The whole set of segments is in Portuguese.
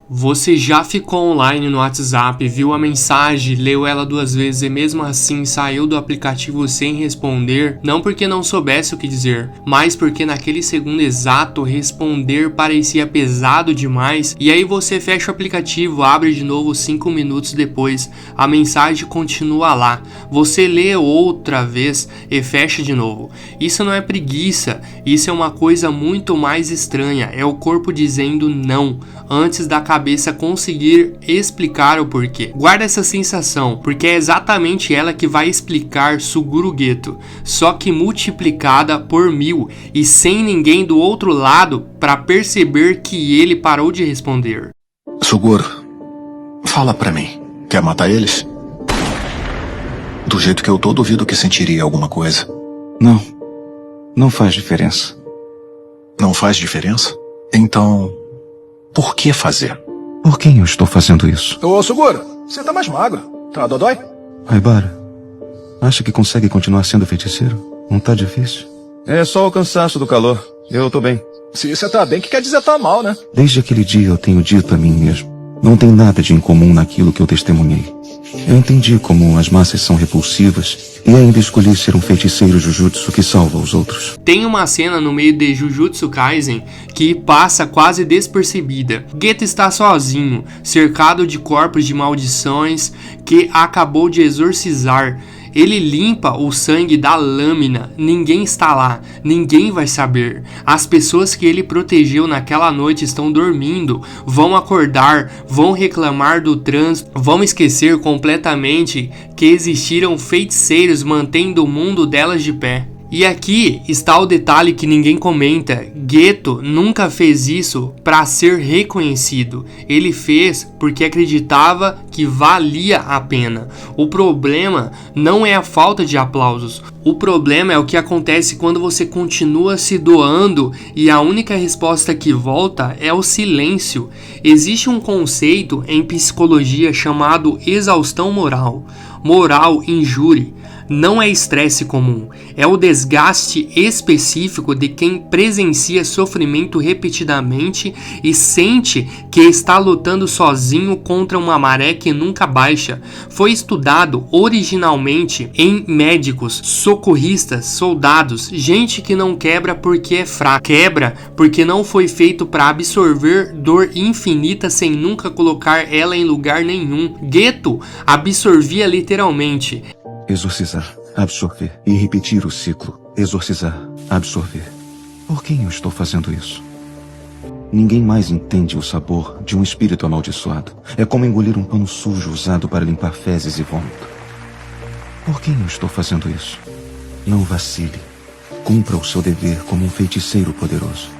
Você já ficou online no WhatsApp, viu a mensagem, leu ela 2 vezes e mesmo assim saiu do aplicativo sem responder? Não porque não soubesse o que dizer, mas porque naquele segundo exato responder parecia pesado demais e aí você fecha o aplicativo, abre de novo 5 minutos depois, a mensagem continua lá, você lê outra vez e fecha de novo. Isso não é preguiça, isso é uma coisa muito mais estranha, é o corpo dizendo não, antes da cabeça conseguir explicar o porquê. Guarda essa sensação, porque é exatamente ela que vai explicar Suguru Geto, só que multiplicada por 1000 e sem ninguém do outro lado para perceber que ele parou de responder. Suguru, fala pra mim, quer matar eles? Do jeito que eu tô, duvido que sentiria alguma coisa. Não faz diferença. Não faz diferença? Então, por que fazer? Por quem eu estou fazendo isso? Ô, Suguru, você tá mais magro. Tá dodói? Haibara, acha que consegue continuar sendo feiticeiro? Não tá difícil? É só o cansaço do calor. Eu tô bem. Se você tá bem, que quer dizer tá mal, né? Desde aquele dia eu tenho dito a mim mesmo. Não tem nada de incomum naquilo que eu testemunhei. Eu entendi como as massas são repulsivas e ainda escolhi ser um feiticeiro Jujutsu que salva os outros. Tem uma cena no meio de Jujutsu Kaisen que passa quase despercebida. Geto está sozinho, cercado de corpos de maldições que acabou de exorcizar. Ele limpa o sangue da lâmina, ninguém está lá, ninguém vai saber. As pessoas que ele protegeu naquela noite estão dormindo, vão acordar, vão reclamar do trânsito, vão esquecer completamente que existiram feiticeiros mantendo o mundo delas de pé. E aqui está o detalhe que ninguém comenta. Geto nunca fez isso para ser reconhecido. Ele fez porque acreditava que valia a pena. O problema não é a falta de aplausos. O problema é o que acontece quando você continua se doando e a única resposta que volta é o silêncio. Existe um conceito em psicologia chamado exaustão moral. Moral injúria. Não é estresse comum, é o desgaste específico de quem presencia sofrimento repetidamente e sente que está lutando sozinho contra uma maré que nunca baixa. Foi estudado originalmente em médicos, socorristas, soldados, gente que não quebra porque é fraco, quebra porque não foi feito para absorver dor infinita sem nunca colocar ela em lugar nenhum. Geto absorvia literalmente. Exorcizar, absorver e repetir o ciclo. Exorcizar, absorver. Por quem eu estou fazendo isso? Ninguém mais entende o sabor de um espírito amaldiçoado. É como engolir um pano sujo usado para limpar fezes e vômito. Por quem eu estou fazendo isso? Não vacile. Cumpra o seu dever como um feiticeiro poderoso.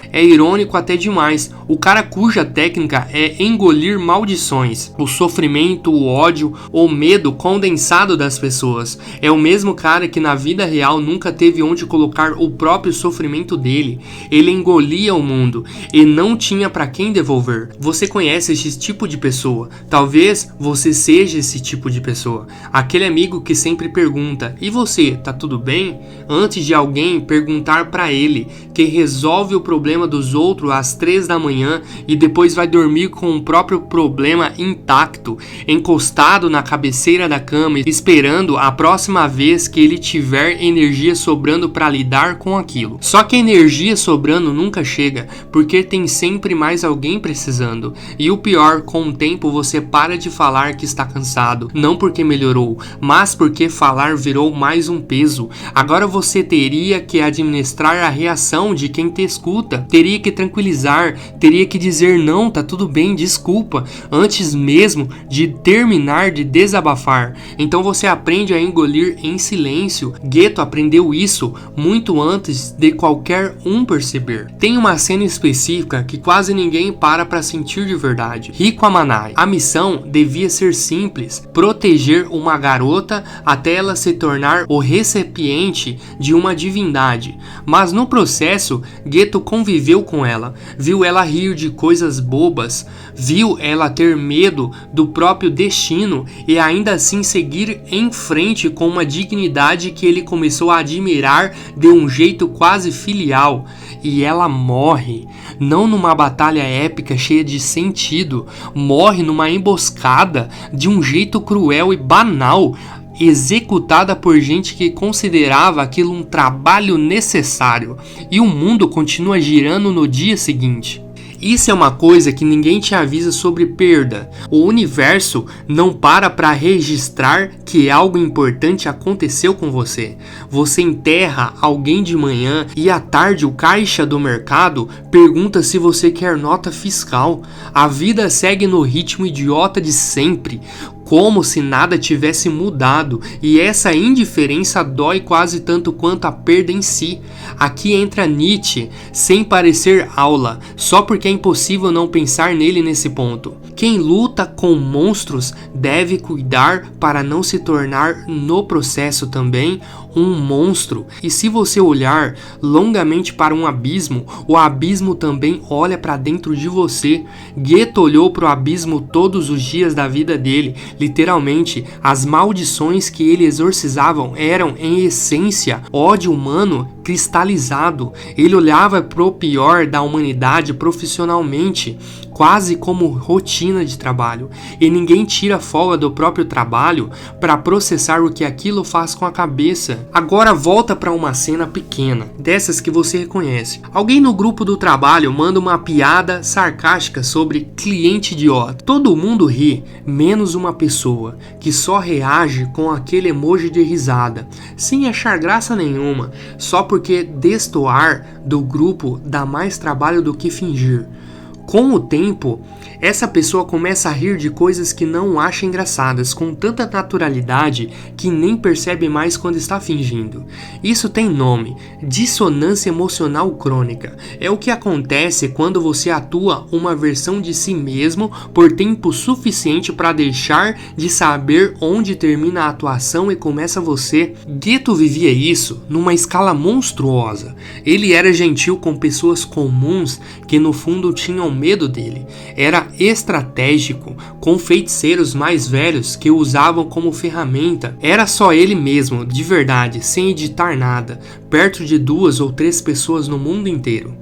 É irônico até demais, o cara cuja técnica é engolir maldições, o sofrimento, o ódio, o medo condensado das pessoas. É o mesmo cara que na vida real nunca teve onde colocar o próprio sofrimento dele. Ele engolia o mundo e não tinha para quem devolver. Você conhece esse tipo de pessoa? Talvez você seja esse tipo de pessoa. Aquele amigo que sempre pergunta, e você, tá tudo bem? Antes de alguém perguntar para ele, que resolve o problema dos outros às 3 da manhã e depois vai dormir com o próprio problema intacto, encostado na cabeceira da cama, esperando a próxima vez que ele tiver energia sobrando para lidar com aquilo. Só que a energia sobrando nunca chega, porque tem sempre mais alguém precisando. E o pior, com o tempo você para de falar que está cansado, não porque melhorou, mas porque falar virou mais um peso. Agora você teria que administrar a reação de quem te escuta, teria que tranquilizar, teria que dizer não, tá tudo bem, desculpa, antes mesmo de terminar de desabafar. Então você aprende a engolir em silêncio. Geto aprendeu isso muito antes de qualquer um perceber. Tem uma cena específica que quase ninguém para sentir de verdade. Rico Amanai. A missão devia ser simples, proteger uma garota até ela se tornar o recipiente de uma divindade. Mas no processo, Geto conviveu conviveu com ela, viu ela rir de coisas bobas, viu ela ter medo do próprio destino e ainda assim seguir em frente com uma dignidade que ele começou a admirar de um jeito quase filial. E ela morre, não numa batalha épica cheia de sentido, morre numa emboscada de um jeito cruel e banal, executada por gente que considerava aquilo um trabalho necessário, e o mundo continua girando no dia seguinte. Isso é uma coisa que ninguém te avisa sobre perda. O universo não para registrar que algo importante aconteceu com você. Você enterra alguém de manhã e à tarde o caixa do mercado pergunta se você quer nota fiscal. A vida segue no ritmo idiota de sempre, como se nada tivesse mudado, e essa indiferença dói quase tanto quanto a perda em si. Aqui entra Nietzsche, sem parecer aula, só porque é impossível não pensar nele nesse ponto. Quem luta com monstros deve cuidar para não se tornar no processo também um monstro. E se você olhar longamente para um abismo, o abismo também olha para dentro de você. Goethe olhou para o abismo todos os dias da vida dele. Literalmente, as maldições que ele exorcizava eram, em essência, ódio humano cristalizado. Ele olhava para o pior da humanidade profissionalmente, quase como rotina de trabalho, e ninguém tira folga do próprio trabalho para processar o que aquilo faz com a cabeça. Agora volta para uma cena pequena, dessas que você reconhece. Alguém no grupo do trabalho manda uma piada sarcástica sobre cliente idiota. Todo mundo ri, menos uma pessoa, que só reage com aquele emoji de risada, sem achar graça nenhuma, só porque destoar do grupo dá mais trabalho do que fingir. Com o tempo, essa pessoa começa a rir de coisas que não acha engraçadas com tanta naturalidade que nem percebe mais quando está fingindo. Isso tem nome: dissonância emocional crônica. É o que acontece quando você atua uma versão de si mesmo por tempo suficiente para deixar de saber onde termina a atuação e começa você. Goethe vivia isso numa escala monstruosa. Ele era gentil com pessoas comuns que no fundo tinham medo dele. Era estratégico com feiticeiros mais velhos que o usavam como ferramenta. Era só ele mesmo, de verdade, sem editar nada, perto de 2 ou 3 pessoas no mundo inteiro.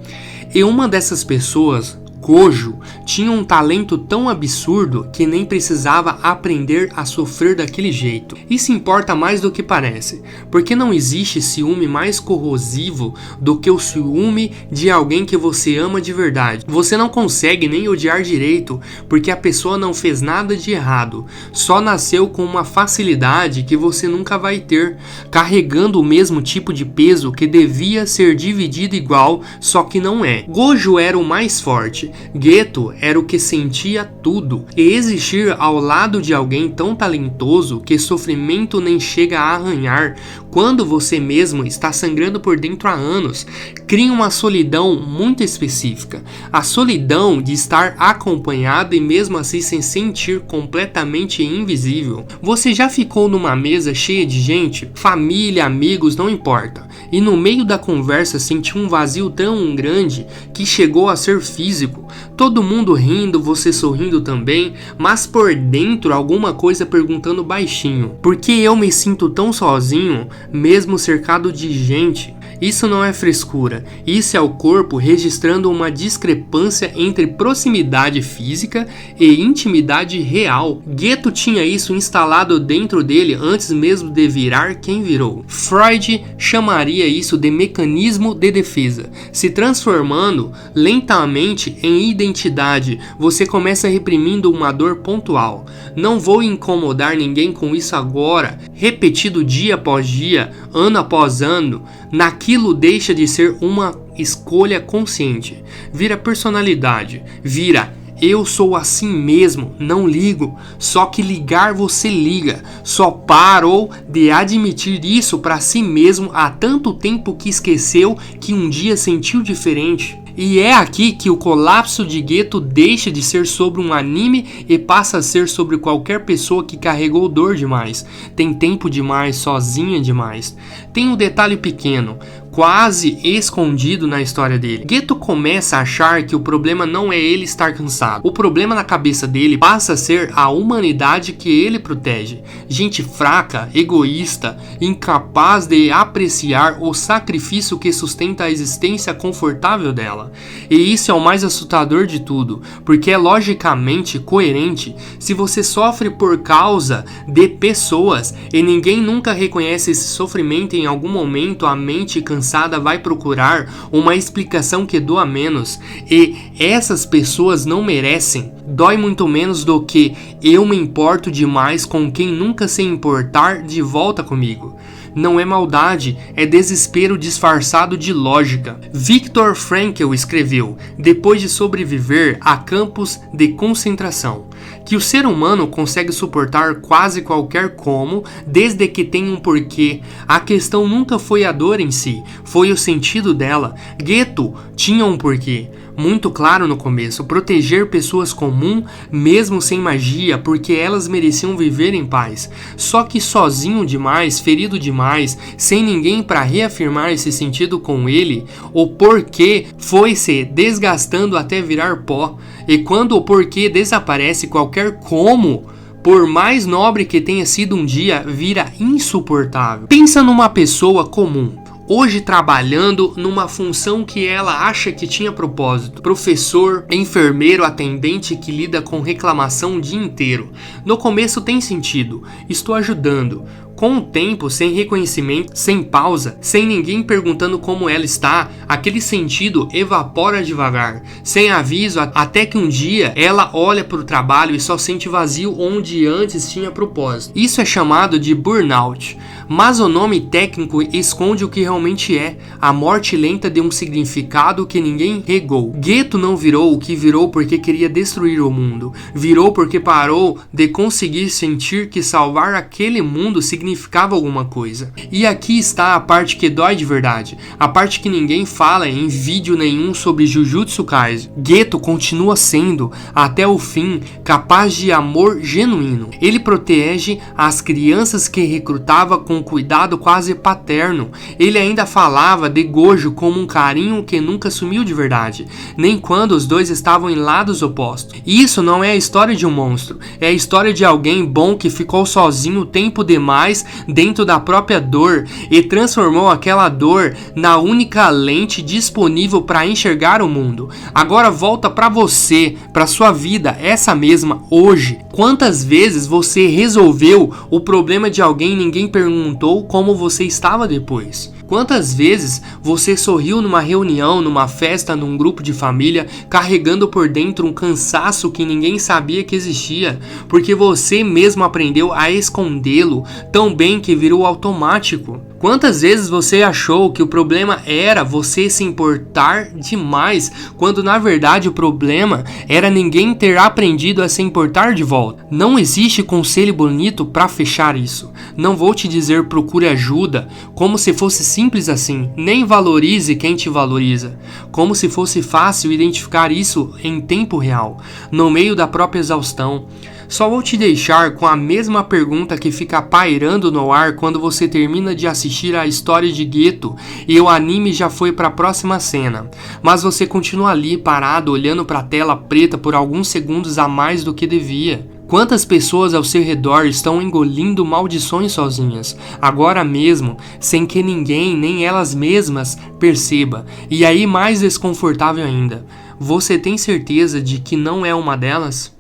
E uma dessas pessoas, Gojo, tinha um talento tão absurdo que nem precisava aprender a sofrer daquele jeito. Isso importa mais do que parece, porque não existe ciúme mais corrosivo do que o ciúme de alguém que você ama de verdade. Você não consegue nem odiar direito, porque a pessoa não fez nada de errado, só nasceu com uma facilidade que você nunca vai ter, carregando o mesmo tipo de peso que devia ser dividido igual, só que não é. Gojo era o mais forte. Goethe era o que sentia tudo, e existir ao lado de alguém tão talentoso que sofrimento nem chega a arranhar, quando você mesmo está sangrando por dentro há anos, cria uma solidão muito específica. A solidão de estar acompanhado e mesmo assim sem sentir completamente invisível. Você já ficou numa mesa cheia de gente? Família, amigos, não importa. E no meio da conversa sentiu um vazio tão grande que chegou a ser físico. Todo mundo rindo, você sorrindo também, mas por dentro alguma coisa perguntando baixinho: por que eu me sinto tão sozinho, mesmo cercado de gente? Isso não é frescura, isso é o corpo registrando uma discrepância entre proximidade física e intimidade real. Goethe tinha isso instalado dentro dele antes mesmo de virar quem virou. Freud chamaria isso de mecanismo de defesa, se transformando lentamente em identidade. Você começa reprimindo uma dor pontual. Não vou incomodar ninguém com isso agora, repetido dia após dia, ano após ano. Naquilo deixa de ser uma escolha consciente, vira personalidade, vira eu sou assim mesmo, não ligo. Só que ligar você liga, só parou de admitir isso para si mesmo há tanto tempo que esqueceu que um dia sentiu diferente. E é aqui que o colapso de Goethe deixa de ser sobre um anime e passa a ser sobre qualquer pessoa que carregou dor demais, tem tempo demais, sozinha demais. Tem um detalhe pequeno: quase escondido na história dele. Geto começa a achar que o problema não é ele estar cansado. O problema na cabeça dele passa a ser a humanidade que ele protege. Gente fraca, egoísta, incapaz de apreciar o sacrifício que sustenta a existência confortável dela. E isso é o mais assustador de tudo, porque é logicamente coerente se você sofre por causa de pessoas e ninguém nunca reconhece esse sofrimento. Em algum momento a mente cansada vai procurar uma explicação que doa menos, e essas pessoas não merecem. Dói muito menos do que eu me importo demais com quem nunca se importar de volta comigo. Não é maldade, é desespero disfarçado de lógica. Viktor Frankl escreveu, depois de sobreviver a campos de concentração, que o ser humano consegue suportar quase qualquer como, desde que tenha um porquê. A questão nunca foi a dor em si, foi o sentido dela. Geto tinha um porquê muito claro no começo: proteger pessoas comuns, mesmo sem magia, porque elas mereciam viver em paz. Só que sozinho demais, ferido demais, sem ninguém para reafirmar esse sentido com ele, o porquê foi se desgastando até virar pó. E quando o porquê desaparece, qualquer como, por mais nobre que tenha sido um dia, vira insuportável. Pensa numa pessoa comum, hoje trabalhando numa função que ela acha que tinha propósito. Professor, enfermeiro, atendente que lida com reclamação o dia inteiro. No começo tem sentido, estou ajudando. Com o tempo, sem reconhecimento, sem pausa, sem ninguém perguntando como ela está, aquele sentido evapora devagar, sem aviso, até que um dia ela olha para o trabalho e só sente vazio onde antes tinha propósito. Isso é chamado de burnout, mas o nome técnico esconde o que realmente é: a morte lenta de um significado que ninguém regou. Geto não virou o que virou porque queria destruir o mundo, virou porque parou de conseguir sentir que salvar aquele mundo significava alguma coisa. E aqui está a parte que dói de verdade, a parte que ninguém fala em vídeo nenhum sobre Jujutsu Kaisen. Geto continua sendo, até o fim, capaz de amor genuíno. Ele protege as crianças que recrutava com cuidado quase paterno. Ele ainda falava de Gojo como um carinho que nunca sumiu de verdade, nem quando os dois estavam em lados opostos. E isso não é a história de um monstro, é a história de alguém bom que ficou sozinho tempo demais dentro da própria dor e transformou aquela dor na única lente disponível para enxergar o mundo. Agora volta para você, para sua vida, essa mesma, hoje. Quantas vezes você resolveu o problema de alguém e ninguém perguntou como você estava depois? Quantas vezes você sorriu numa reunião, numa festa, num grupo de família, carregando por dentro um cansaço que ninguém sabia que existia, porque você mesmo aprendeu a escondê-lo tão bem que virou automático? Quantas vezes você achou que o problema era você se importar demais, quando na verdade o problema era ninguém ter aprendido a se importar de volta? Não existe conselho bonito para fechar isso. Não vou te dizer procure ajuda, como se fosse simples assim. Nem valorize quem te valoriza, como se fosse fácil identificar isso em tempo real, no meio da própria exaustão. Só vou te deixar com a mesma pergunta que fica pairando no ar quando você termina de assistir a história de Geto e o anime já foi para a próxima cena, mas você continua ali parado olhando para a tela preta por alguns segundos a mais do que devia. Quantas pessoas ao seu redor estão engolindo maldições sozinhas, agora mesmo, sem que ninguém, nem elas mesmas, perceba? E aí mais desconfortável ainda, você tem certeza de que não é uma delas?